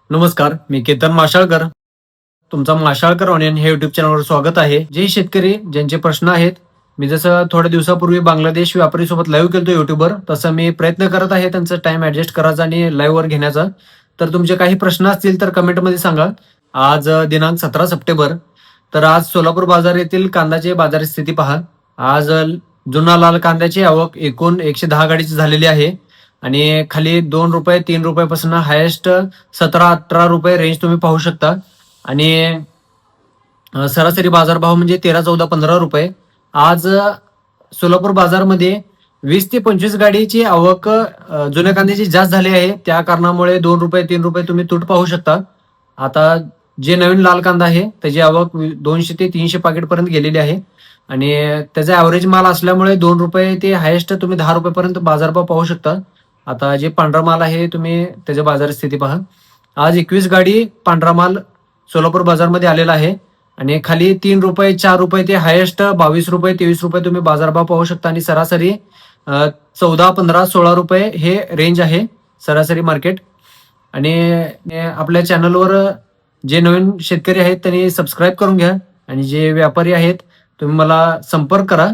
नमस्कार, मी केतन माशाळकर. तुमचा माशाळकर ऑनियन हे युट्यूब चॅनलवर स्वागत आहे. जे शेतकरी ज्यांचे प्रश्न आहेत, मी जसं थोड्या दिवसापूर्वी बांगलादेश व्यापारीसोबत लाईव्ह केलतो युट्यूबवर, तसं मी प्रयत्न करत आहे त्यांचा टाइम ॲडजस्ट करायचा आणि लाईव्हवर घेण्याचा. तर तुमचे काही प्रश्न असतील तर कमेंटमध्ये सांगा. आज दिनांक 17 सप्टेंबर. तर आज सोलापूर बाजार येथील कांद्याची बाजार स्थिती पहा. आज जुना लाल कांद्याची आवक एकूण 110 गाडीची झालेली आहे आणि खाली ₹2, ₹3 पासून हायेस्ट ₹17-18 रेंज तुम्ही पाहू शकता आणि सरासरी बाजारभाव म्हणजे 13, 14, ₹15. आज सोलापूर बाजारमध्ये 20 ते 25 गाडीची आवक जुन्या कांद्याची जास्त झाली आहे. त्या कारणामुळे ₹2, ₹3 तुम्ही तूट पाहू शकता. आता जे नवीन लाल कांदा आहे त्याची आवक 200 ते 300 पाकिटपर्यंत गेलेली आहे आणि त्याचा ॲव्हरेज माल असल्यामुळे ₹2 ते हायेस्ट तुम्ही ₹10 पर्यंत बाजारभाव पाहू शकता. आता जे पांढरा माल आहे तुम्ही त्याची बाजार स्थिती पहा. आज 21 गाडी पांढरा माल सोलापूर बाजारमध्ये आलेला आहे आणि खाली ₹3, ₹4 ते हायेस्ट ₹22, ₹23 तुम्ही बाजारभाव पाहू शकता आणि सरासरी 14, 15, ₹16 हे रेंज आहे सरासरी मार्केट. आणि आपल्या चॅनलवर जे नवीन शेतकरी आहेत त्यांनी सबस्क्राईब करून घ्या आणि जे व्यापारी आहेत तुम्ही मला संपर्क करा.